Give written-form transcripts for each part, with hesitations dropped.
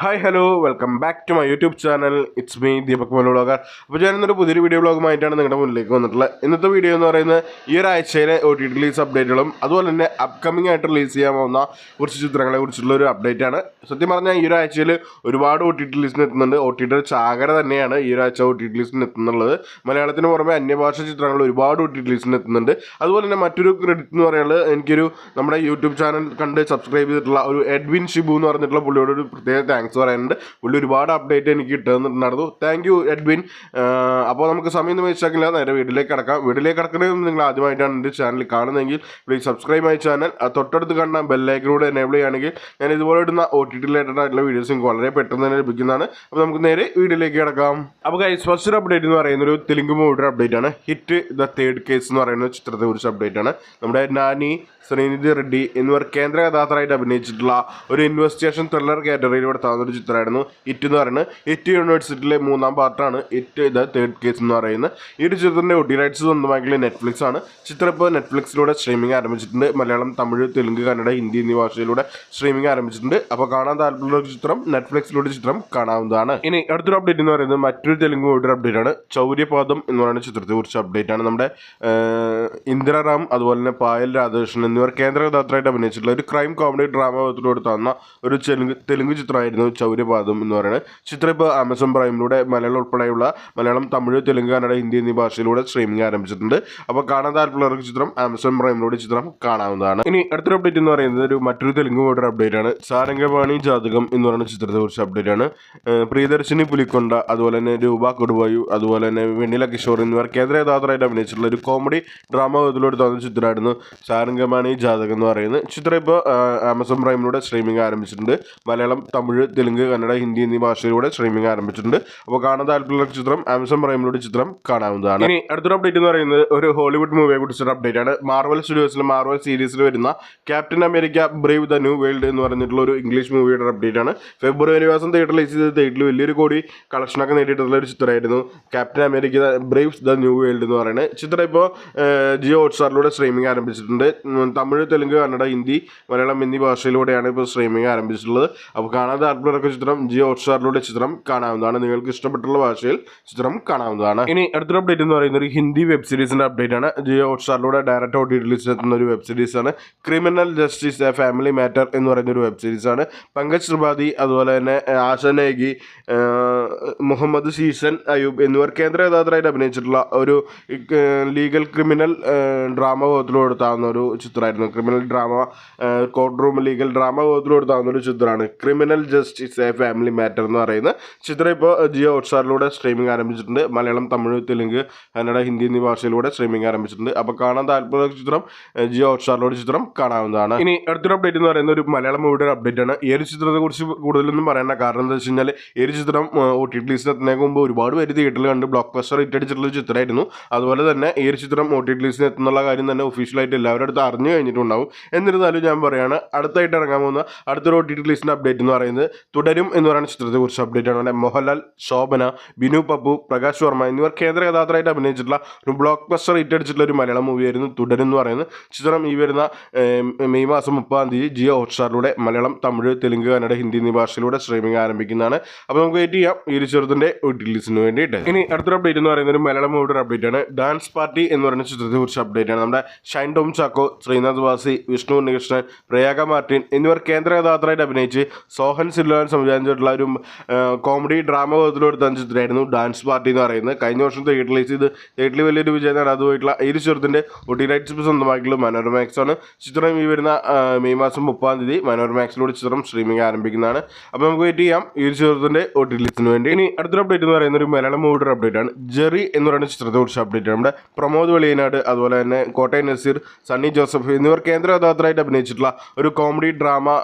Hi hello welcome back to my YouTube channel. It's me Deepak vlogger. അപ്പോൾ ഞാനിന്നൊരു പുതിയൊരു video വ്ളോഗുമായിട്ടാണ് നിങ്ങളുടെ മുന്നിലേക്ക് വന്നിട്ടുള്ളത്. ഇന്നത്തെ വീഡിയോ എന്ന് പറയുന്നത് ഈ ഒരു ആഴ്ചയിലെ OTT റിലീസ് അപ്ഡേറ്റുകളും അതുപോലെ തന്നെ അപ്കമിംഗ് ആയിട്ട് റിലീസ് ചെയ്യാൻ പോകുന്ന കുറച്ച് ചിത്രങ്ങളെ കുറിച്ചുള്ള ഒരു അപ്ഡേറ്റ് ആണ്. സത്യം പറഞ്ഞാൽ ഈ ഒരു ആഴ്ചയിൽ ഒരുപാട് OTT റിലീസിന് എത്തുന്നുണ്ട്. OTT ചാകര തന്നെയാണ് ഈ ഒരു ആഴ്ച OTT റിലീസിന് എത്തുന്നുള്ളത്. മലയാളത്തിന് പുറമെ അന്യഭാഷ ചിത്രങ്ങൾ ഒരുപാട് OTT റിലീസിന് എത്തുന്നുണ്ട്. അതുപോലെ തന്നെ മറ്റൊരു ക്രെഡിറ്റ് എന്ന് പറയുന്നത് എനിക്കൊരു നമ്മുടെ യൂട്യൂബ് ചാനൽ കണ്ട് സബ്സ്ക്രൈബ് ചെയ്തിട്ടുള്ള ഒരു എഡ്വിൻ ഷിബു എന്ന് പറഞ്ഞിട്ടുള്ള പുള്ളിയോട് ഒരു പ്രത്യേക താങ്ക്സ് പറയാനുണ്ട്. പുള്ളി ഒരുപാട് അപ്ഡേറ്റ് എനിക്ക് കിട്ടുന്നുണ്ടായിരുന്നു. Thank you Edwin. അപ്പോൾ നമുക്ക് സമയം വെച്ചാക്കില്ല, നേരെ വീട്ടിലേക്ക് കിടക്കാം. വീട്ടിലേക്ക് കിടക്കണമെങ്കിൽ നിങ്ങൾ ആദ്യമായിട്ടാണ് എൻ്റെ ചാനൽ കാണുന്നതെങ്കിൽ പ്ലീസ് സബ്സ്ക്രൈബ് മൈ ചാനൽ. തൊട്ടടുത്ത് കാണുന്ന ബെല്ലൈക്കനോട് എനേബിൾ ചെയ്യുകയാണെങ്കിൽ ഞാൻ ഇതുപോലെ ഇടുന്ന OTT റിലേറ്റഡ് ആയിട്ടുള്ള വീഡിയോസ് നിങ്ങൾക്ക് വളരെ പെട്ടെന്ന് തന്നെ ലഭിക്കുന്നതാണ്. അപ്പോൾ നമുക്ക് നേരെ വീഡിയോയിലേക്ക് കിടക്കാം. അപ്പോൾ ഗൈസ്, ഫസ്റ്റ് അപ്ഡേറ്റ് എന്ന് പറയുന്ന ഒരു തെലുങ്ക് മൂവിയുടെ അപ്ഡേറ്റ് ആണ്. ഹിറ്റ് ദ തേർഡ് കേസ് എന്ന് പറയുന്ന ചിത്രത്തെ കുറിച്ച് അപ്ഡേറ്റ് ആണ്. നമ്മുടെ നാനി, ശ്രീനിധി റെഡ്ഡി എന്നിവർ കേന്ദ്ര കഥാപാത്രമായിട്ട് അഭിനയിച്ചിട്ടുള്ള ഒരു ഇൻവെസ്റ്റിഗേഷൻ ത്രില്ലർ കാറ്റഗറിയിലൂടെ താന്നൊരു ചിത്രമായിരുന്നു ഹിറ്റ് എന്ന് പറയുന്നത്. ഹിറ്റ് യൂണിവേഴ്സിറ്റിയിലെ 3ാം പാർട്ടാണ് ഹിറ്റ് ദ തേർഡ് കേസ് എന്ന് പറയുന്നത്. ഈ ഒരു ചിത്രത്തിൻ്റെ OTT റൈറ്റ്സ് സ്വന്തമാക്കിയുള്ള നെറ്റ്ഫ്ലിക്സ് ആണ്. ചിത്രം ഇപ്പോൾ നെറ്റ്ഫ്ലിക്സിലൂടെ സ്ട്രീമിംഗ് ആരംഭിച്ചിട്ടുണ്ട്. മലയാളം, തമിഴ്, തെലുങ്ക്, കന്നഡ, ഹിന്ദി എന്നീ ഭാഷയിലൂടെ സ്ട്രീമിംഗ് ആരംഭിച്ചിട്ടുണ്ട്. അപ്പോൾ കാണാൻ താല്പര്യമുള്ള ചിത്രം നെറ്റ്ഫ്ലിക്സിലൂടെ ചിത്രം കാണാവുന്നതാണ്. ഇനി അടുത്തൊരു അപ്ഡേറ്റ് എന്ന് പറയുന്നത് മറ്റൊരു തെലുങ്ക് മൂവിയുടെ അപ്ഡേറ്റ് ആണ്. ചൗര്യപാദം എന്ന് പറയുന്ന ചിത്രത്തെ കുറിച്ച് അപ്ഡേറ്റ് ആണ്. നമ്മുടെ ഇന്ദിര റാം അതുപോലെ തന്നെ പായൽ രാധാകൃഷ്ണൻ എന്നിവർ കേന്ദ്ര കഥാപാത്രമായിട്ട് അഭിനയിച്ചിട്ടുള്ള ഒരു ക്രൈം കോമഡി ഡ്രാമത്തിലൂടെ തന്ന ഒരു തെലുങ്ക് ചിത്രമായിരുന്നു ചൗര്യപാദം എന്ന് പറയുന്നത്. ചിത്രം ഇപ്പോൾ ആമസോൺ പ്രൈമിലൂടെ മലയാളം ഉൾപ്പെടെയുള്ള മലയാളം, തമിഴ്, തെലുങ്ക്, കന്നഡ, ഹിന്ദി എന്നീ ഭാഷയിലൂടെ സ്ട്രീമിംഗ് ആരംഭിച്ചിട്ടുണ്ട്. അപ്പോൾ കാണാൻ താല്പര്യമുള്ളവർക്ക് ചിത്രം ആമസോൺ പ്രൈമിലൂടെ ചിത്രം കാണാവുന്നതാണ്. ഇനി അടുത്തൊരു അപ്ഡേറ്റ് എന്ന് പറയുന്നത് മറ്റൊരു തെലുങ്ക് മൂവിയുടെ അപ്ഡേറ്റ് ആണ്. സാരംഗപാണി ജാതകം എന്ന് പറയുന്ന ചിത്രത്തെ കുറിച്ച് അപ്ഡേറ്റ് ആണ്. പ്രിയദർശിനി പുലിക്കൊണ്ട, അതുപോലെ തന്നെ രൂപ കൊടുവായു, അതുപോലെ തന്നെ വെണ്ണില കിഷോർ എന്നിവർ കേന്ദ്ര കഥാപാത്രമായിട്ട് അഭിനയിച്ചിട്ടുള്ള ഒരു കോമഡി ഡ്രാമത്തിലൂടെ തന്ന ചിത്രമായിരുന്നു സാരംഗപാണി ജാതകം എന്ന് പറയുന്നത്. ചിത്രം ഇപ്പോൾ ആമസോൺ പ്രൈമിലൂടെ സ്ട്രീമിംഗ് ആരംഭിച്ചിട്ടുണ്ട്. മലയാളം, തമിഴ്, തെലുങ്ക്, കന്നഡ, ഹിന്ദി എന്നീ ഭാഷയിലൂടെ സ്ട്രീമിംഗ് ആരംഭിച്ചിട്ടുണ്ട്. അപ്പോൾ കാണാൻ താല്പര്യമുള്ള ചിത്രം ആമസോൺ പ്രൈമിലൂടെ ചിത്രം കാണാവുന്നതാണ്. ഇനി അടുത്തൊരു അപ്ഡേറ്റ് എന്ന് പറയുന്നത് ഒരു ഹോളിവുഡ് മൂവിയെ കുറിച്ചൊരു അപ്ഡേറ്റ് ആണ്. മാർവൽ സ്റ്റുഡിയോസിലെ മാർവൽ സീരീസിൽ വരുന്ന captain America Brave the new world എന്ന് പറഞ്ഞിട്ടുള്ള ഒരു ഇംഗ്ലീഷ് മൂവിയുടെ അപ്ഡേറ്റ് ആണ്. ഫെബ്രുവരി മാസം തിയേറ്ററിൽ റിലീസ് ചെയ്ത് തിയേറ്ററിൽ വലിയൊരു കോടി കളക്ഷനൊക്കെ നേടിയിട്ടുള്ള ഒരു ചിത്രമായിരുന്നു captain America Brave the new world എന്ന് പറയുന്നത്. ചിത്രം ഇപ്പോൾ ജിയോ ഹോട്ട്സ്റ്റാറിലൂടെ സ്ട്രീമിംഗ് ആരംഭിച്ചിട്ടുണ്ട്. തമിഴ്, തെലുങ്ക്, കന്നഡ, ഹിന്ദി, മലയാളം എന്നീ ഭാഷയിലൂടെയാണ് ഇപ്പോൾ സ്ട്രീമിംഗ് ആരംഭിച്ചിട്ടുള്ളത്. അപ്പോൾ കാണാൻ താല്പര്യമുള്ള ചിത്രം ജിയോ ഹോട്ട്സ്റ്റാറിലൂടെ ചിത്രം കാണാവുന്നതാണ്. നിങ്ങൾക്ക് ഇഷ്ടപ്പെട്ടുള്ള ഭാഷയിൽ ചിത്രം കാണാവുന്നതാണ്. ഇനി അടുത്തൊരു അപ്ഡേറ്റ് എന്ന് പറയുന്നത് ഒരു ഹിന്ദി വെബ് സീരീസിന്റെ അപ്ഡേറ്റ് ആണ്. ജിയോ ഹോട്ട്സ്റ്റാറിലൂടെ ഡയറക്റ്റ് OTT റിലീസ് എത്തുന്ന ഒരു വെബ് സീരീസ് ആണ്. Criminal justice a family matter എന്ന് പറയുന്ന ഒരു വെബ് സീരീസ് ആണ്. പങ്കജ് ത്രിപാഠി, അതുപോലെ തന്നെ ആശ നേഗി, മുഹമ്മദ് സീസൻ അയൂബ് എന്നിവർ കേന്ദ്ര കഥാപാത്രമായിട്ട് അഭിനയിച്ചിട്ടുള്ള ഒരു ലീഗൽ ക്രിമിനൽ ഡ്രാമ കൊടുത്താവുന്ന ഒരു ചിത്രമായിരുന്നു. Criminal drama court room legal drama കൊടുത്താവുന്ന ഒരു ചിത്രമാണ് criminal justice a family matter എന്ന് പറയുന്ന ചിത്രം. ഇപ്പോൾ ജിയോ ഹോട്ട്സ്റ്റാറിലൂടെ സ്ട്രീമിംഗ് ആരംഭിച്ചിട്ടുണ്ട്. മലയാളം, തമിഴ്, തെലുങ്ക്, കന്നഡ, ഹിന്ദി എന്നീ ഭാഷയിലൂടെ സ്ട്രീമിംഗ് ആരംഭിച്ചിട്ടുണ്ട്. അപ്പോൾ കാണാൻ താല്പര്യമുള്ള ചിത്രം ജിയോ ഹോട്ട്സ്റ്റാറിലൂടെ ചിത്രം കാണാവുന്നതാണ്. ഇനി അടുത്തൊരു അപ്ഡേറ്റ് എന്ന് പറയുന്ന ഒരു മലയാളം മൂവിയുടെ അപ്ഡേറ്റ് ആണ്. ഈ ഒരു ചിത്രത്തെ കുറിച്ച് കൂടുതലൊന്നും പറയേണ്ട കാരണം എന്താ വെച്ച് കഴിഞ്ഞാൽ ഈ ഒരു ചിത്രം OTT റിലീസിന് എത്തുന്നതിന് മുമ്പ് ഒരുപാട് പേര് തിയേറ്ററിൽ കണ്ട് ബ്ലോക്ക് ബസ്റ്റർ ഹിറ്റ് അടിച്ചിട്ടുള്ള ഒരു ചിത്രമായിരുന്നു. അതുപോലെ തന്നെ ഈ ഒരു ചിത്രം OTT റിലീസിന് എത്തുന്നുള്ള കാര്യം തന്നെ ഒഫീഷ്യലായിട്ട് എല്ലാവരുടെ അടുത്ത് അറിഞ്ഞു കഴിഞ്ഞിട്ടുണ്ടാവും. എന്നിരുന്നാലും ഞാൻ പറയുകയാണ്, അടുത്തായിട്ട് ഇറങ്ങാൻ പോകുന്ന അടുത്തൊരു OTT റിലീസിൻ്റെ അപ്ഡേറ്റ് എന്ന് പറയുന്നത് തുടരും എന്ന് പറയുന്ന ചിത്രത്തെ കുറിച്ച് അപ്ഡേറ്റ് ആണ്. മോഹൻലാൽ, ശോഭന, ബിനു പപ്പു, പ്രകാശ് വർമ്മ എന്നിവർ കേന്ദ്ര കഥാപാത്രമായിട്ട് അഭിനയിച്ചിട്ടുള്ള ഒരു ബ്ലോക്ക് ബസ്റ്റർ ഹിറ്റ് അടിച്ചിട്ടുള്ള ഒരു മലയാളം മൂവിയായിരുന്നു തുടരും എന്ന് പറയുന്നത്. ചിത്രം ഈ വരുന്ന മെയ് മാസം 30-ാം തീയതി ജിയോ ഹോട്ട്സ്റ്റാറിലൂടെ മലയാളം, തമിഴ്, തെലുങ്ക്, കന്നഡ, ഹിന്ദി എന്നീ ഭാഷയിലൂടെ സ്ട്രീമിംഗ് ആരംഭിക്കുന്നതാണ്. അപ്പോൾ നമുക്ക് വെയിറ്റ് ചെയ്യാം ഈ ഒരു ചിത്രത്തിൻ്റെ OTT റിലീസിന് വേണ്ടിയിട്ട്. ഇനി അടുത്തൊരു അപ്ഡേറ്റ് എന്ന് പറയുന്നത് ഒരു മലയാളം മൂവിയുടെ അപ്ഡേറ്റ് ആണ്. ഡാൻസ് പാർട്ടി എന്ന് പറയുന്ന ചിത്രത്തെ കുറിച്ച് അപ്ഡേറ്റ് ആണ്. നമ്മുടെ ഷൈൻ ടോം ചാക്കോ, ശ്രീനാഥ് വാസി, വിഷ്ണു ഉണ്ണികൃഷ്ണൻ, പ്രയാഗ മാർട്ടിൻ എന്നിവർ കേന്ദ്ര കഥാപാത്രമായിട്ട് അഭിനയിച്ച് സോഹൻ സിൽവാൻ സംവിധാനം ചെയ്തിട്ടുള്ള ഒരു കോമഡി ഡ്രാമ കൊടുത്ത ചിത്രമായിരുന്നു ഡാൻസ് പാർട്ടി എന്ന് പറയുന്നത്. കഴിഞ്ഞ വർഷം തിയേറ്റർ റിലീസ് ചെയ്ത് തിയേറ്ററിൽ വലിയൊരു വിജയം നേടാതുപോയിട്ടുള്ള ഈ ഒരു ചിത്രത്തിൻ്റെ OTT റൈറ്റ്സ് സ്വന്തമായിട്ടുള്ള മനോരമാക്സ് ആണ്. ചിത്രം ഈ വരുന്ന മെയ് മാസം 30-ാം തീയതി മനോരമാക്സിലൂടെ ചിത്രം സ്ട്രീമിംഗ് ആരംഭിക്കുന്നതാണ്. അപ്പോൾ നമുക്ക് വെയിറ്റ് ചെയ്യാം ഈ ഒരു ചിത്രത്തിൻ്റെ OTT റിലീസിന് വേണ്ടി. ഇനി അടുത്തൊരു അപ്ഡേറ്റ് എന്ന് പറയുന്ന ഒരു മലയാളം മൂവിയുടെ അപ്ഡേറ്റ് ആണ്. ജെറി എന്ന് പറയുന്ന ചിത്രത്തെ കുറിച്ച് അപ്ഡേറ്റ് ആണ്. നമ്മുടെ പ്രമോദ് വെളിയനാട്, അതുപോലെ തന്നെ കോട്ടയം നസീർ, സണ്ണി ജോസഫ് എന്നിവർ കേന്ദ്ര കഥാപാത്രമായിട്ട് അഭിനയിച്ചിട്ടുള്ള ഒരു കോമഡി ഡ്രാമ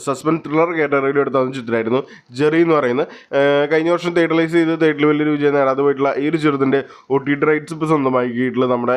സസ്പെൻസ് ത്രില്ലർ കാറ്റഗറിയിൽ എടുത്ത ചിത്രമായിരുന്നു ജെറി എന്ന് പറയുന്നത്. കഴിഞ്ഞ വർഷം തിയേറ്റർ റിലീസ് ചെയ്ത് തിയേറ്ററിൽ വലിയൊരു വിജയം നേടാതെ പോയിട്ടുള്ള ഈ ഒരു ചിത്രത്തിൻ്റെ OTT റൈറ്റ്സ് ഇപ്പോൾ സ്വന്തമാക്കിയിട്ടുള്ള നമ്മുടെ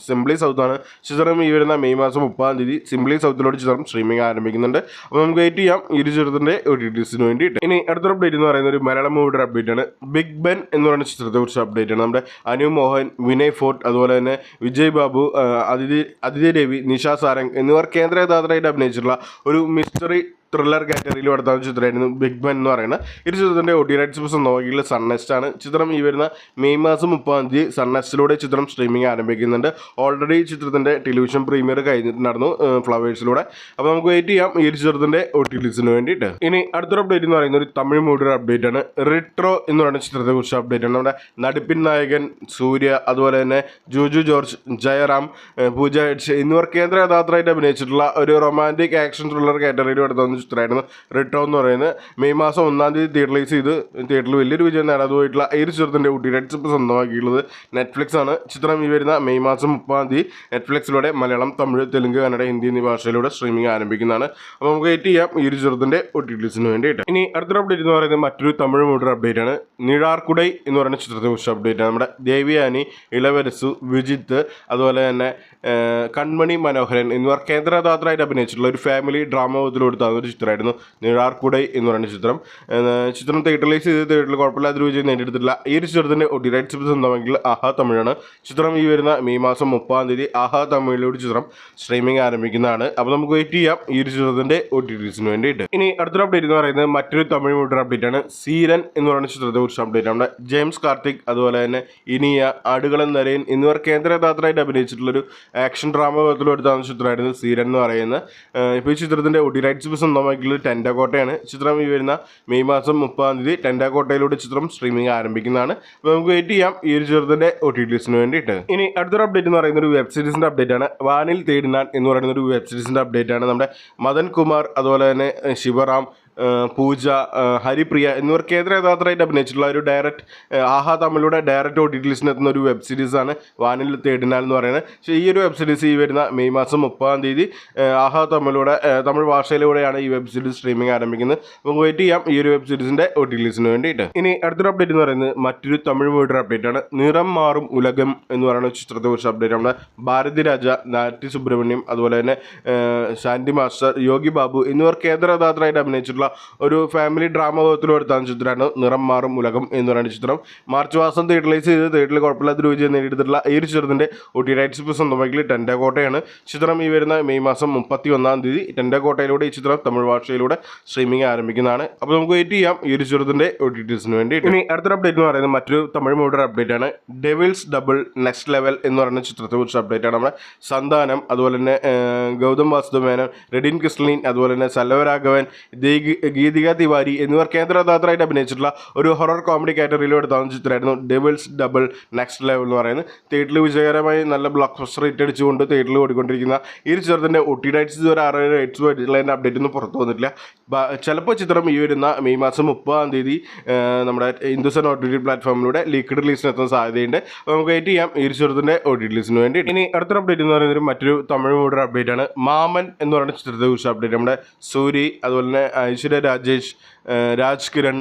സിംപ്ലി സൗത്താണ്. ചിത്രം ഈ വരുന്ന മെയ് മാസം 30-ാം തീയതി സിംപ്ലി സൗത്തിലൂടെ ചിത്രം സ്ട്രീമിംഗ് ആരംഭിക്കുന്നുണ്ട്. അപ്പോൾ നമുക്ക് വെയിറ്റ് ചെയ്യാം ഈ ഒരു ചിത്രത്തിൻ്റെ OTT റിലീസിന് വേണ്ടിയിട്ട്. ഇനി അടുത്തൊരു അപ്ഡേറ്റ് എന്ന് പറയുന്ന ഒരു മലയാളം മൂവിയുടെ അപ്ഡേറ്റ് ആണ്. ബിഗ് ബെൻ എന്ന് പറയുന്ന ചിത്രത്തെ കുറിച്ച് അപ്ഡേറ്റ് ആണ്. നമ്മുടെ അനു മോഹൻ, വിനയ് ഫോർട്ട്, അതുപോലെ തന്നെ വിജയ് ബാബു, അതിഥി രവി, നിഷ സാരംഗ് എന്നിവർ കേന്ദ്ര കഥാപാത്രമായിട്ട് അഭിനയിച്ചിട്ടുള്ള ഒരു മിസ്റ്ററി ത്രില്ലർ കാറ്റഗറിയിൽ എടുത്താൽ ചിത്രമായിരുന്നു ബിഗ് ബൻ എന്ന് പറയുന്നത്. ഈ ചിത്രത്തിൻ്റെ OTT റൈറ്റ്സ് സ്വന്തമാക്കിയുള്ള സൺനെസ്റ്റ് ആണ്. ചിത്രം ഈ വരുന്ന മെയ് മാസം 30 സൺനെസ്റ്റിലൂടെ ചിത്രം സ്ട്രീമിംഗ് ആരംഭിക്കുന്നുണ്ട്. ഓൾറെഡി ചിത്രത്തിൻ്റെ ടെലിവിഷൻ പ്രീമിയർ കഴിഞ്ഞിട്ടുണ്ടായിരുന്നു ഫ്ലവേഴ്സിലൂടെ. അപ്പോൾ നമുക്ക് വെയിറ്റ് ചെയ്യാം ഈ ചിത്രത്തിൻ്റെ OTT റിലീസിന് വേണ്ടിയിട്ട്. ഇനി അടുത്തൊരു അപ്ഡേറ്റ് എന്ന് പറയുന്നത് ഒരു തമിഴ് മൂവിയുടെ അപ്ഡേറ്റ് ആണ്. റിട്രോ എന്ന് പറയുന്ന ചിത്രത്തെക്കുറിച്ച് അപ്ഡേറ്റ് ആണ്. നമ്മുടെ നടിപ്പിൻ നായകൻ സൂര്യ, അതുപോലെ തന്നെ ജോജു ജോർജ്, ജയറാം, പൂജ ഹെഡ്സ് എന്നിവർ കേന്ദ്ര കഥാപാത്രമായിട്ട് അഭിനയിച്ചിട്ടുള്ള ഒരു റൊമാൻറ്റിക് ആക്ഷൻ ത്രില്ലർ കാറ്റഗറിയിൽ എടുത്തുന്ന ചിത്രമായിരുന്നു റിട്രോ എന്ന് പറയുന്നത്. മെയ് മാസം 1 തിയേറ്റർ റിലീസ് ചെയ്ത് തിയേറ്ററിൽ വലിയൊരു വിജയം നേടാതെ പോയിട്ടുള്ള ഈ ചിത്രത്തിൻ്റെ OTT റൈറ്റ്സ് ഇപ്പോൾ സ്വന്തമാക്കിയുള്ളത് നെറ്റ്ഫ്ലിക്സ് ആണ്. ചിത്രം ഈ വരുന്ന മെയ് മാസം 30 നെറ്റ്ഫ്ലിക്സിലൂടെ മലയാളം, തമിഴ്, തെലുങ്ക്, കന്നഡ, ഹിന്ദി എന്നീ ഭാഷയിലൂടെ സ്ട്രീമിംഗ് ആരംഭിക്കുന്നതാണ്. അപ്പോൾ നമുക്ക് വെയിറ്റ് ചെയ്യാം ഈ ചിത്രത്തിൻ്റെ OTT റിലീസിന് വേണ്ടിയിട്ട്. ഇനി അടുത്തൊരു അപ്ഡേറ്റ് എന്ന് പറയുന്നത് മറ്റൊരു തമിഴ് മൂവിയുടെ അപ്ഡേറ്റ് ആണ്. നിഴാർക്കുടൈ എന്ന് പറയുന്ന ചിത്രത്തെക്കുറിച്ച് അപ്ഡേറ്റ് ആണ്. നമ്മുടെ ദേവിയാനി, ഇളവരസു, വിജിത്ത്, അതുപോലെ തന്നെ കൺമണി മനോഹരൻ എന്നിവർ കേന്ദ്ര കഥാപാത്രമായിട്ട് അഭിനയിച്ചിട്ടുള്ള ഒരു ഫാമിലി ഡ്രാമ കൊടുത്താൽ ഒരു ചിത്രമായിരുന്നു നിഴാർക്കുടൈ എന്ന് പറയുന്ന ചിത്രം. ചിത്രം തിയേറ്റർ റിലീസ് ചെയ്ത് തിയേറ്ററിൽ കുഴപ്പമില്ലാത്ത വിജയം നേടിയെടുത്തിട്ടില്ല. ഈ ഒരു ചിത്രത്തിൻ്റെ OTT റൈറ്റ്സ് സ്വന്തമെങ്കിൽ ആഹാ തമിഴാണ്. ചിത്രം ഈ വരുന്ന മെയ് മാസം 30 ആഹാ തമിഴിലൂടെ ചിത്രം സ്ട്രീമിംഗ് ആരംഭിക്കുന്നതാണ്. അപ്പോൾ നമുക്ക് വെയിറ്റ് ചെയ്യാം ഈ ഒരു ചിത്രത്തിൻ്റെ OTT റിലീസിന് വേണ്ടിയിട്ട്. ഇനി അടുത്തൊരു അപ്ഡേറ്റ് എന്ന് പറയുന്നത് മറ്റൊരു തമിഴ് മൂവിയുടെ അപ്ഡേറ്റ് ആണ്. സീരൻ എന്ന് പറയുന്ന ചിത്രത്തെക്കുറിച്ച് അപ്ഡേറ്റ് ആണ്. ജെയിംസ് കാർത്തിക്, അതുപോലെ തന്നെ ഇനിയ, ആടുകളൻ നരയൻ എന്നിവർ കേന്ദ്ര കഥാപാത്രമായിട്ട് അഭിനയിച്ചിട്ടുള്ളൊരു ആക്ഷൻ ഡ്രാമ എടുത്താകുന്ന ചിത്രമായിരുന്നു സീരൻ എന്ന് പറയുന്നത്. ഇപ്പോൾ ഈ ചിത്രത്തിൻ്റെ OTT റൈറ്റ്സ് സ്വന്തമാക്കിയുള്ളത് ടെൻഡാക്കോട്ടയാണ്. ചിത്രം ഈ വരുന്ന മെയ് മാസം 30 ടെൻഡാക്കോട്ടയിലൂടെ ചിത്രം സ്ട്രീമിംഗ് ആരംഭിക്കുന്നതാണ്. അപ്പോൾ നമുക്ക് വെയിറ്റ് ചെയ്യാം ഈ ഒരു ചിത്രത്തിൻ്റെ OTT റിലീസിന് വേണ്ടിയിട്ട്. ഇനി അടുത്തൊരു അപ്ഡേറ്റ് എന്ന് പറയുന്ന ഒരു വെബ് സീരീസിൻ്റെ അപ്ഡേറ്റ് ആണ്. വാനിൽ തേടിനാൻ എന്ന് പറയുന്ന ഒരു വെബ് സീരീസിൻ്റെ അപ്ഡേറ്റ് ആണ്. നമ്മുടെ മദൻ കുമാർ, അതുപോലെ തന്നെ ശിവറാം, പൂജ, ഹരിപ്രിയ എന്നിവർ കേന്ദ്ര കഥാപാത്രമായിട്ട് അഭിനയിച്ചിട്ടുള്ള ഒരു ഡയറക്റ്റ് ആഹാ തമിഴിലൂടെ ഡയറക്റ്റ് OTT റിലീസിന് എത്തുന്ന ഒരു വെബ് സീരീസാണ് വാനിൽ തേടിനാൽ എന്ന് പറയുന്നത്. പക്ഷേ ഈ ഒരു വെബ് സീരീസ് ഈ വരുന്ന മെയ് മാസം 30 ആഹാ തമിഴിലൂടെ തമിഴ് ഭാഷയിലൂടെയാണ് ഈ വെബ് സീരീസ് സ്ട്രീമിംഗ് ആരംഭിക്കുന്നത്. നമുക്ക് വെയിറ്റ് ചെയ്യാം ഈ ഒരു വെബ് സീരീസിൻ്റെ OTT റിലീസിന് വേണ്ടിയിട്ട്. ഇനി അടുത്തൊരു അപ്ഡേറ്റ് എന്ന് പറയുന്നത് മറ്റൊരു തമിഴ് മൂവിയുടെ അപ്ഡേറ്റ് ആണ്. നിറം മാറും ഉലകം എന്ന് പറയുന്ന ചിത്രത്തെക്കുറിച്ച് അപ്ഡേറ്റ് ആണ്. ഭാരതി രാജ, നാറ്റി സുബ്രഹ്മണ്യം, അതുപോലെ തന്നെ ശാന്തി മാസ്റ്റർ, യോഗി ബാബു എന്നിവർ കേന്ദ്ര കഥാപാത്രമായിട്ട് അഭിനയിച്ചിട്ടുള്ള ഒരു ഫാമിലി ഡ്രാമ എടുത്താണ് ചിത്രമാണ് നിറം മാറും ഉലകം എന്ന് പറയുന്ന ചിത്രം. മാർച്ച് മാസം തിയേറ്റർ റിലീസ് ചെയ്ത് തിയേറ്ററിൽ കുഴപ്പമില്ലാത്ത വിജയം നേടിയെടുത്തിട്ടുള്ള ഈ ഒരു ചിത്രത്തിൻ്റെ OTT റൈറ്റ്സ് ഇപ്പോൾ സ്വന്തമാക്കി ടെൻഡാക്കോട്ടയാണ്. ചിത്രം ഈ വരുന്ന മെയ് മാസം 31 ടെൻഡാക്കോട്ടയിലൂടെ ഈ ചിത്രം തമിഴ് ഭാഷയിലൂടെ സ്ട്രീമിംഗ് ആരംഭിക്കുന്നതാണ്. അപ്പോൾ നമുക്ക് വെയിറ്റ് ചെയ്യാം ഈ ഒരു ചിത്രത്തിൻ്റെ OTT റിലീസിന് വേണ്ടി. ഇനി അടുത്തൊരു അപ്ഡേറ്റ് എന്ന് പറയുന്നത് മറ്റൊരു തമിഴ് മൂവിയുടെ അപ്ഡേറ്റ് ആണ്. ഡെവിൾസ് ഡബിൾ നെക്സ്റ്റ് ലെവൽ എന്ന് പറയുന്ന ചിത്രത്തെക്കുറിച്ച് അപ്ഡേറ്റ് ആണ്. നമ്മുടെ സന്താനം, അതുപോലെ തന്നെ ഗൗതം വാസുദേവൻ, റെഡിൻ ക്രിസ്റ്റലിൻ, അതുപോലെ തന്നെ സല്ലവരാഘവൻ, ഗീതിക തിവാരി എന്നിവർ കേന്ദ്ര കഥാപാത്രമായിട്ട് അഭിനയിച്ചിട്ടുള്ള ഒരു ഹൊറർ കോമഡി കാറ്റഗറിയിൽ എടുത്താൽ ചിത്രമായിരുന്നു ഡെവിൾസ് ഡബിൾ നെക്സ്റ്റ് ലെവൽ എന്ന് പറയുന്നത്. തിയേറ്ററിൽ വിജയകരമായി നല്ല ബ്ലോക്ക് ബസ്റ്റർ ഹിറ്റ് അടിച്ചുകൊണ്ട് തിയേറ്ററിൽ ഓടിക്കൊണ്ടിരിക്കുന്ന ഈ ചിത്രത്തിൻ്റെ OTT റൈറ്റ്സ് ഇതുവരെ 6 റൈറ്റ്സ് ആയിട്ടുള്ളതിൻ്റെ അപ്ഡേറ്റ് ഒന്നും പുറത്തു വന്നിട്ടില്ല. ചിലപ്പോൾ ചിത്രം ഈ വരുന്ന മെയ് മാസം 30 നമ്മുടെ ഹിന്ദുസ്ഥാൻ OTT പ്ലാറ്റ്ഫോമിലൂടെ ലീക്ക്ഡ് റിലീസിന് എത്തുന്ന സാധ്യതയുണ്ട്. നമുക്ക് വെയിറ്റ് ചെയ്യാം ഈ ചിത്രത്തിൻ്റെ OTT റിലീസിന് വേണ്ടി. ഇനി അടുത്തൊരു അപ്ഡേറ്റ് എന്ന് പറയുന്നത് മറ്റൊരു തമിഴ് മൂവിയുടെ അപ്ഡേറ്റ് ആണ്. മാമൻ എന്ന് പറയുന്ന ചിത്രത്തെക്കുറിച്ച് അപ്ഡേറ്റ്. നമ്മുടെ സൂരി, അതുപോലെ തന്നെ ഐശ്വര്യ രാജേഷ്, രാജ് കിരൺ,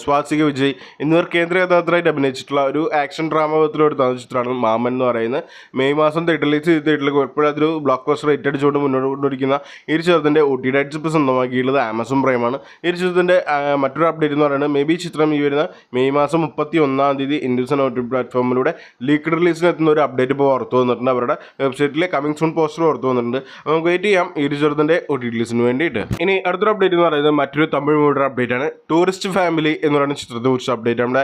സ്വാസിക വിജയ് എന്നിവർ കേന്ദ്ര കഥാപാത്രമായിട്ട് അഭിനയിച്ചിട്ടുള്ള ഒരു ആക്ഷൻ ഡ്രാമ എടുത്ത ചിത്രമാണ് മാമൻ എന്ന് പറയുന്നത്. മെയ് മാസം തിയേറ്റർ റിലീസ് ചെയ്തിട്ടുള്ള ഇപ്പോഴതൊരു ബ്ലോക്ക് ബസ്റ്റർ റേറ്റ് അടിച്ചുകൊണ്ട് മുന്നോട്ട് കൊണ്ടിരിക്കുന്ന ഈ ചിത്രത്തിൻ്റെ OTT റൈറ്റ്സ് ഇപ്പോൾ സ്വന്തമാക്കിയിട്ടുള്ളത് ആമസോൺ പ്രൈമാണ്. ഈ ചിത്രത്തിൻ്റെ മറ്റൊരു അപ്ഡേറ്റ് എന്ന് പറയുന്നത് മേ ബി ചിത്രം ഈ വരുന്ന മെയ് മാസം 31 ഹിന്ദുസ്ഥാൻ OTT പ്ലാറ്റ്ഫോമിലൂടെ ലീക്ക്ഡ് റിലീസിന് എത്തുന്ന ഒരു അപ്ഡേറ്റ് ഇപ്പോൾ പുറത്തു വന്നിട്ടുണ്ട്. അവരുടെ വെബ്സൈറ്റിലെ കമ്മിങ് സൂൺ പോസ്റ്റർ പുറത്തു വന്നിട്ടുണ്ട്. നമുക്ക് വെയിറ്റ് ചെയ്യാം ഈ ചിത്രത്തിൻ്റെ OTT റിലീസിന് വേണ്ടിയിട്ട്. ഇനി അടുത്തൊരു അപ്ഡേറ്റ് എന്ന് പറയുന്നത് മറ്റൊരു തമിഴ് മൂവിയുടെ അപ്ഡേറ്റ് ആണ്. ടൂറിസ്റ്റ് ഫാമിലി എന്ന് പറയുന്ന ചിത്രത്തെക്കുറിച്ച് അപ്ഡേറ്റ്. നമ്മുടെ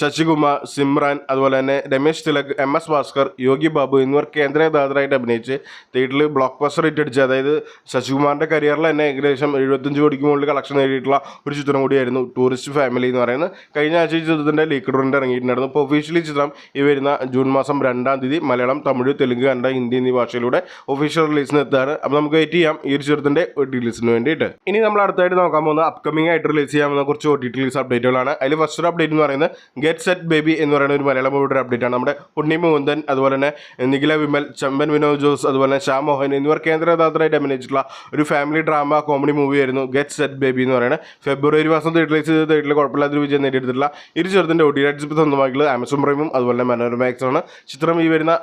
ശശികുമാർ, സിമ്രാൻ, അതുപോലെ തന്നെ രമേശ് തിലക്, MS ഭാസ്കർ, യോഗി ബാബു എന്നിവർ കേന്ദ്ര കഥാപാത്രമായിട്ട് അഭിനയിച്ച് തിയേറ്ററിൽ ബ്ലോക്ക് ബസ്റ്റർ ഹിറ്റ് അടിച്ച്, അതായത് ശശികുമാറിൻ്റെ കരിയറിൽ തന്നെ ഏകദേശം 75 കോടിക്ക് മുകളിൽ കളക്ഷൻ നേടിയിട്ടുള്ള ഒരു ചിത്രം കൂടിയായിരുന്നു ടൂറിസ്റ്റ് ഫാമിലി എന്ന് പറയുന്നത്. കഴിഞ്ഞ ആഴ്ച ചിത്രത്തിൻ്റെ ലീക്ക്ഡ് പ്രിന്റ് ഇറങ്ങിയിട്ടുണ്ടായിരുന്നു. ഇപ്പോൾ ഒഫീഷ്യലി ചിത്രം ഈ വരുന്ന ജൂൺ മാസം 2 മലയാളം, തമിഴ്, തെലുങ്ക്, കന്നഡ, ഹിന്ദി എന്നീ ഭാഷയിലൂടെ ഒഫീഷ്യൽ റിലീസിന് എത്താണ്. അപ്പോൾ നമുക്ക് വെയിറ്റ് ചെയ്യാം ഈ ഒരു ചിത്രത്തിൻ്റെ OTT റിലീസിന് വേണ്ടിയിട്ട്. ഇനി നമ്മൾ അടുത്തായിട്ട് നോക്കാൻ പോകുന്ന അപ്കമിംഗ് ആയിട്ട് റിലീസ് ചെയ്യാവുന്ന കുറച്ച് OTT റിലീസ് അപ്ഡേറ്റുകളാണ്. അതിൽ ഫസ്റ്റ് ഒരു അപ്ഡേറ്റ് എന്ന് പറയുന്നത് ഗെറ്റ് സെറ്റ് ബേബി എന്ന് പറയുന്ന ഒരു മലയാളം മൂവിയുടെ അപ്ഡേറ്റ് ആണ്. നമ്മുടെ ഉണ്ണി മുകുന്ദൻ, അതുപോലെ തന്നെ നിഖില വിമൽ, ചമ്പൻ വിനോദ് ജോസ്, അതുപോലെ തന്നെ ശ്യാം മോഹൻ എന്നിവർ കേന്ദ്ര കഥാപാത്രമായിട്ട് അഭിനയിച്ചിട്ടുള്ള ഒരു ഫാമിലി ഡ്രാമ കോമഡി മൂവി ആയിരുന്നു ഗെറ്റ് സെറ്റ് ബേബി എന്ന് പറയുന്നത്. ഫെബ്രുവരി മാസം റിലീസ് ചെയ്ത് തിയേറ്ററിൽ കുഴപ്പമില്ലാത്തൊരു വിജയം നേടിയെടുത്തിട്ടുള്ള ഈ ചിത്രത്തിൻ്റെ OTT റൈറ്റ്സ് ഇപ്പോൾ സ്വന്തമാക്കിയുള്ളത് ആമസോൺ പ്രൈമും അതുപോലെ തന്നെ മനോരമ മാക്സ് ആണ്. ചിത്രം ഈ വരുന്ന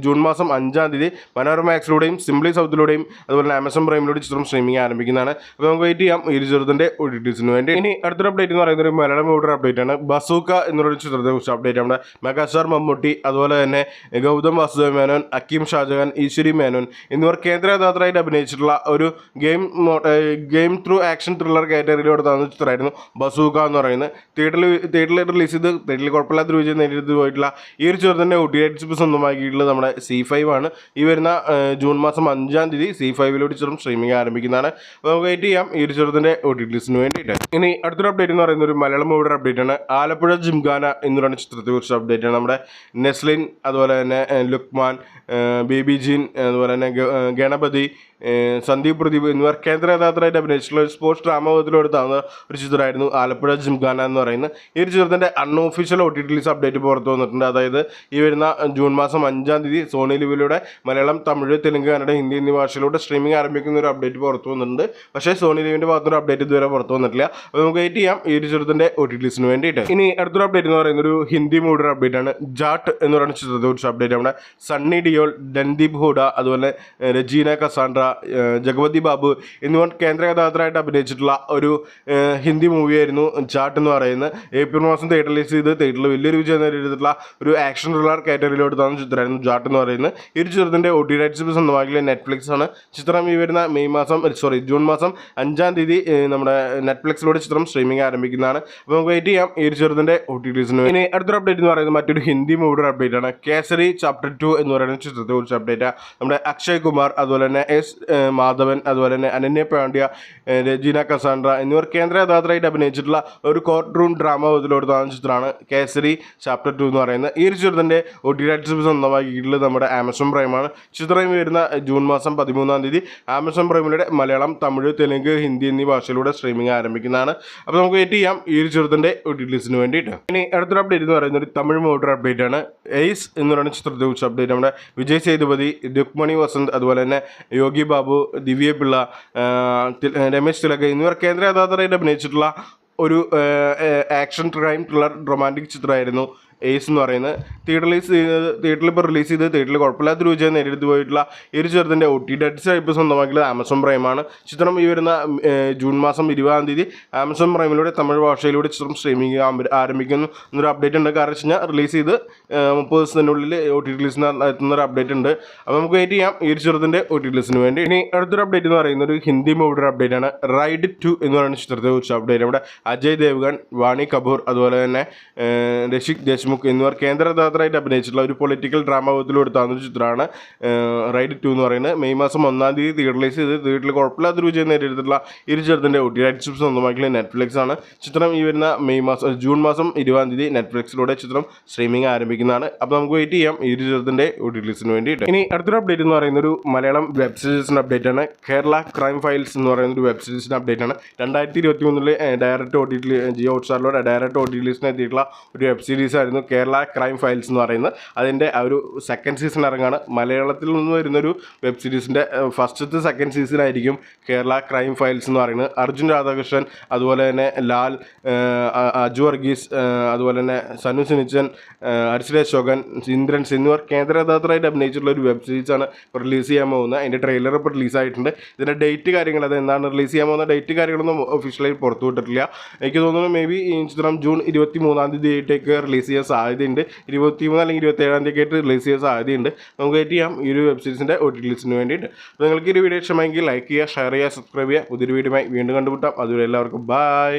ജൂൺ മാസം 5 മനോരമ മാക്സിലൂടെയും സിംപ്ലി സൗത്തിലൂടെയും അതുപോലെ തന്നെ ആമസോൺ പ്രൈമിലൂടെ ചിത്രം സ്ട്രീമിംഗ് ആരംഭിക്കുന്നതാണ്. അപ്പോൾ നമുക്ക് വെയിറ്റ് ചെയ്യാം ഈ ചിത്രത്തിൻ്റെ OTTs-ന് വേണ്ടി. ഇനി അടുത്തൊരു അപ്ഡേറ്റ് എന്ന് പറയുന്നത് ഒരു മലയാളം മൂവി അപ്ഡേറ്റ് ആണ്. ബസൂക്ക എന്നൊരു ചിത്രത്തെ കുറിച്ച് അപ്ഡേറ്റ്. നമ്മുടെ മെഗാസ്റ്റാർ മമ്മൂട്ടി, അതുപോലെ തന്നെ ഗൗതം വാസുദേവ് മേനോൻ, അക്കീം ഷാജഹാൻ, ഈശ്വരി മേനോൻ എന്നിവർ കേന്ദ്ര കഥാപാത്രമായിട്ട് അഭിനയിച്ചിട്ടുള്ള ഒരു ഗെയിം ത്രൂ ആക്ഷൻ ത്രില്ലർ കാറ്റഗറിയിലൂടെ തന്ന ചിത്രമായിരുന്നു ബസൂക്ക എന്ന് പറയുന്നത്. തിയേറ്ററിൽ റിലീസ് ചെയ്ത് തിയേറ്ററിൽ കുഴപ്പമില്ലാത്ത വിജയം നേടിയെടുത്ത് പോയിട്ടുള്ള ഈ ഒരു ചിത്രത്തിൻ്റെ OTT സ്വന്തമാക്കിയിട്ടുള്ളത് നമ്മുടെ C5 ആണ്. ഈ വരുന്ന ജൂൺ മാസം 5-ാം തീയതി C5-ലൂടെ ചിത്രം സ്ട്രീമിംഗ് ആരംഭിക്കുന്നതാണ്. അപ്പോൾ നമുക്ക് വെയിറ്റ് ചെയ്യാം ഈ ഒരു ചിത്രത്തിൻ്റെ OTT-ന് വേണ്ടിയിട്ട്. ഇനി അടുത്തൊരു അപ്ഡേറ്റ് എന്ന് പറയുന്നത് ഒരു മലയാളം മൂവിയുടെ അപ്ഡേറ്റ് ആണ്. ആലപ്പുഴ ജിംഖാന എന്ന് പറയുന്ന ചിത്രത്തെക്കുറിച്ച് അപ്ഡേറ്റ് ആണ്. നമ്മുടെ നെസ്ലിൻ, അതുപോലെ തന്നെ ലുക്മാൻ, ബേബി ജീൻ, അതുപോലെ തന്നെ ഗണപതി, സന്ദീപ് പ്രദീപ് എന്നിവർ കേന്ദ്ര കഥാപാത്രമായിട്ട് അഭിനയിച്ചിട്ടുള്ള ഒരു സ്പോർട്സ് ഡ്രാമത്തിലെടുത്താവുന്ന ഒരു ചിത്രമായിരുന്നു ആലപ്പുഴ ജിംഖാന എന്ന് പറയുന്നത്. ഈ ഒരു ചിത്രത്തിൻ്റെ അൺഒഫീഷ്യൽ OTT അപ്ഡേറ്റ് പുറത്തു വന്നിട്ടുണ്ട്. അതായത് ഈ വരുന്ന ജൂൺ മാസം 5-ാം തീയതി സോണി ലിവിലൂടെ മലയാളം, തമിഴ്, തെലുങ്ക്, കന്നഡ, ഹിന്ദി എന്നീ ഭാഷയിലൂടെ സ്ട്രീമിംഗ് ആരംഭിക്കുന്ന ഒരു അപ്ഡേറ്റ് പുറത്തു വന്നിട്ടുണ്ട്. പക്ഷേ സോണി ലിവിൻ്റെ ഭാഗത്തൊരു അപ്ഡേറ്റ് ഇതുവരെ പുറത്തു വന്നിട്ടില്ല. അപ്പോൾ നമുക്ക് വെയിറ്റ് ചെയ്യാം ഈ ഒരു ചിത്രത്തിൻ്റെ OTT-ന് വേണ്ടിയിട്ട്. ഇനി അടുത്തൊരു അപ്ഡേറ്റ് എന്ന് പറയുന്നത് ഒരു ഹിന്ദി മൂവിയുടെ അപ്ഡേറ്റ് ആണ്. ജാട്ട് എന്ന് പറയുന്ന ചിത്രത്തെ കുറിച്ച് അപ്ഡേറ്റ്. നമ്മുടെ സണ്ണി ഡിയോൾ, രൺദീപ് ഹൂഡ, അതുപോലെ രജീന കസാൻഡ്ര, ജഗപതി ബാബു എന്നിവർ കേന്ദ്ര കഥാപാത്രമായിട്ട് അഭിനയിച്ചിട്ടുള്ള ഒരു ഹിന്ദി മൂവിയായിരുന്നു ജാട്ട് എന്ന് പറയുന്നത്. ഏപ്രിൽ മാസം തിയേറ്ററിൽ റിലീസ് ചെയ്ത് തിയേറ്ററിൽ വലിയൊരു വിജയം നേടിയിട്ടുള്ള ഒരു ആക്ഷൻ ത്രില്ലർ കാറ്റഗറിയിലോട്ട് തന്ന ചിത്രമായിരുന്നു ജാട്ട് എന്ന് പറയുന്നത്. ഈ ഒരു ചിത്രത്തിൻ്റെ OTT സ്വന്തമാക്കിയ നെറ്റ്ഫ്ലിക്സ് ആണ്. ചിത്രം ഈ വരുന്ന ജൂൺ മാസം 5-ാം തീയതി നമ്മുടെ നെറ്റ്ഫ്ലിക്സിലൂടെ ചിത്രം സ്ട്രീമിംഗ് ആരംഭിക്കുന്നതാണ്. അപ്പോൾ നമുക്ക് വെയിറ്റ് ചെയ്യാം ഈ ഒരു ചിത്രത്തിൻ്റെ OTT-ന്. ഇനി അടുത്തൊരു അപ്ഡേറ്റ് എന്ന് പറയുന്നത് മറ്റൊരു ഹിന്ദി മൂവിയുടെ അപ്ഡേറ്റ് ആണ്. കേസരി ചാപ്റ്റർ 2 എന്ന് പറയുന്ന ചിത്രത്തെ കുറിച്ച് അപ്ഡേറ്റ്. നമ്മുടെ അക്ഷയ് കുമാർ, അതുപോലെ തന്നെ S മാധവൻ, അതുപോലെ തന്നെ അനന്യ പാണ്ഡ്യ, രജീന കസാൻഡ്ര എന്നിവർ കേന്ദ്ര കഥാപാത്രമായിട്ട് അഭിനയിച്ചിട്ടുള്ള ഒരു കോർട്ട് റൂം ഡ്രാമത്തിലോട് താഴ്ന്ന ചിത്രമാണ് കേസരി ചാപ്റ്റർ 2 എന്ന് പറയുന്നത്. ഈ ഒരു ചിത്രത്തിൻ്റെ OTT സ്വന്തമാക്കിയിട്ടുള്ളത് നമ്മുടെ ആമസോൺ പ്രൈമാണ്. ചിത്രം വരുന്ന ജൂൺ മാസം 13-ാം തീയതി ആമസോൺ പ്രൈമിലൂടെ മലയാളം, തമിഴ്, തെലുങ്ക്, ഹിന്ദി എന്നീ ഭാഷയിലൂടെ സ്ട്രീമിംഗ് ആരംഭിക്കുന്നതാണ്. അപ്പോൾ നമുക്ക് വെയിറ്റ് ചെയ്യാം ഈ ഒരു ചിത്രത്തിൻ്റെ OTT-ന് വേണ്ടിയിട്ട്. ഇനി അടുത്തൊരു അപ്ഡേറ്റ് എന്ന് പറയുന്നത് ഒരു തമിഴ് മൂവി അപ്ഡേറ്റ് ആണ്. എയ്സ് എന്ന് പറയുന്ന ചിത്രത്തെ കുറിച്ച് അപ്ഡേറ്റ്. നമ്മുടെ വിജയ് സേതുപതി, രുക്മണി വസന്ത്, അതുപോലെ തന്നെ യോഗി ബാബു, ദിവ്യ പിള്ള, രമേശ് തിലക് എന്നിവർ കേന്ദ്ര കഥാപാത്രമായിട്ട് അഭിനയിച്ചിട്ടുള്ള ഒരു ആക്ഷൻ ക്രൈം ത്രില്ലർ റൊമാൻറ്റിക് ചിത്രമായിരുന്നു എയ്സ് എന്ന് പറയുന്നത്. തിയേറ്ററിൽ ഇപ്പോൾ റിലീസ് ചെയ്ത് തിയേറ്ററിൽ കുഴപ്പമില്ലാത്ത വിജയം നേടിയെടുത്ത് പോയിട്ടുള്ള ഈ ഒരു ചിത്രത്തിൻ്റെ OTT ഇപ്പോൾ സ്വന്തമാക്കിയത് ആമസോൺ പ്രൈമാണ്. ചിത്രം ഈ വരുന്ന ജൂൺ മാസം 20-ാം തീയതി ആമസോൺ പ്രൈമിലൂടെ തമിഴ് ഭാഷയിലൂടെ ചിത്രം സ്ട്രീമിംഗ് ആരംഭിക്കുന്നു എന്നൊരു അപ്ഡേറ്റ് ഉണ്ട്. കാരണം വെച്ച് കഴിഞ്ഞാൽ റിലീസ് ചെയ്ത് 30 ദിവസത്തിനുള്ളിൽ OTT എത്തുന്നൊരു അപ്ഡേറ്റ് ഉണ്ട്. അപ്പോൾ നമുക്ക് വെയിറ്റ് ചെയ്യാം ഈ ഒരു ചിത്രത്തിൻ്റെ OTT വേണ്ടി. ഇനി അടുത്തൊരു അപ്ഡേറ്റ് എന്ന് പറയുന്നത് ഒരു ഹിന്ദി മൂവിയുടെ അപ്ഡേറ്റ് ആണ്. റൈഡ് 2 എന്ന് പറയുന്ന ചിത്രത്തെ കുറിച്ച് അപ്ഡേറ്റ്. നമ്മുടെ അജയ് ദേവ്ഗൺ, വാണി കപൂർ, അതുപോലെ തന്നെ രഷിക് ദേശ്മുഖ് എന്നിവർ കേന്ദ്ര കഥാപാത്രമായിട്ട് അഭിനയിച്ചിട്ടുള്ള ഒരു പൊളിറ്റിക്കൽ ഡ്രാമത്തിലൂടെ താഴ്ന്ന ചിത്രമാണ് റൈഡ് 2 എന്ന് പറയുന്നത്. മെയ് മാസം 1-ാം തീയതി തിയേറ്ററിൽ റിലീസ് ചെയ്ത് തിയേറ്ററിൽ കുഴപ്പമില്ലാത്തൊരു വിജയം നേടിയെടുത്തിട്ടുള്ള ഈ ഒരു ചിത്രത്തിൻ്റെ OTT സ്വന്തമാക്കിയ നെറ്റ്ഫ്ലിക്സ് ആണ്. ചിത്രം ഈ വരുന്ന ജൂൺ മാസം 20-ാം തീയതി നെറ്റ്ഫ്ലിക്സിലൂടെ ചിത്രം സ്ട്രീമിംഗ് ആരംഭിക്കുന്നതാണ്. അപ്പോൾ നമുക്ക് വെയിറ്റ് ചെയ്യാം ഈ ഒരു ചിത്രത്തിൻ്റെ OTT-ന് വേണ്ടിയിട്ട്. ഇനി അടുത്തൊരു അപ്ഡേറ്റ് എന്ന് പറയുന്ന ഒരു മലയാളം വെബ് സീരീസിൻ്റെ അപ്ഡേറ്റ് ആണ്. കേരള ക്രൈം ഫയൽസ് എന്ന് പറയുന്ന ഒരു വെബ് സീരീസിൻ്റെ അപ്ഡേറ്റ് ആണ്. 2023 ഡയറക്റ്റ് OTT ജിയോ ഹോട്ട്സ്റ്റാറിലൂടെ ഡയറക്റ്റ് OTT എത്തിയിട്ടുള്ള ഒരു വെബ് സീരീസ് ആയിരുന്നു കേരള ക്രൈം ഫയൽസ് എന്ന് പറയുന്നത്. അതിൻ്റെ ആ ഒരു സെക്കൻഡ് സീസൺ ഇറങ്ങാണ്. മലയാളത്തിൽ നിന്ന് വരുന്നൊരു വെബ് സീരീസിൻ്റെ ഫസ്റ്റത്തെ സെക്കൻഡ് സീസൺ ആയിരിക്കും കേരള ക്രൈം ഫയൽസ് എന്ന് പറയുന്നത്. അർജുൻ രാധാകൃഷ്ണൻ, അതുപോലെ തന്നെ ലാൽ, അജു വർഗീസ്, അതുപോലെ തന്നെ സനു സിനിച്ചൻ, അരിശ്രീ അശോകൻ, ഇന്ദ്രൻസ് എന്നിവർ കേന്ദ്ര കഥാപാത്രമായിട്ട് അഭിനയിച്ചിട്ടുള്ള ഒരു വെബ് സീരീസാണ് ഇപ്പോൾ റിലീസ് ചെയ്യാൻ പോകുന്നത്. അതിൻ്റെ ട്രെയിലർ ഇപ്പോൾ റിലീസായിട്ടുണ്ട്. ഇതിൻ്റെ ഡേറ്റ് കാര്യങ്ങൾ, അത് എന്താണ് റിലീസ് ചെയ്യാൻ പോകുന്ന ഡേറ്റ് കാര്യങ്ങളൊന്നും ഒഫീഷ്യലായി പുറത്തു വിട്ടിട്ടില്ല. എനിക്ക് തോന്നുന്നു മേ ബി ഈ ചിത്രം ജൂൺ 23-ാം തീയതിയായിട്ടേക്ക് റിലീസ് ചെയ്യാൻ സാധ്യതയുണ്ട്. 23 അല്ലെങ്കിൽ 27-ാം തീയതി ആയിട്ട് റിലീസ് ചെയ്യാൻ സാധ്യതയുണ്ട്. നമുക്ക് വെയിറ്റ് ചെയ്യാം ഈ ഒരു വെബ് സീരീസിൻ്റെ OTT വേണ്ടിയിട്ട്. അപ്പോൾ നിങ്ങൾക്ക് ഈ ഒരു വീഡിയോ ഇഷ്ടമായെങ്കിൽ ലൈക്ക് ചെയ്യുക, ഷെയർ ചെയ്യുക, സബ്സ്ക്രൈബ് ചെയ്യുക. പുതിയൊരു വീഡിയോയുമായി വീണ്ടും കണ്ടുമുട്ടാം. അതുവരെ എല്ലാവർക്കും ബൈ.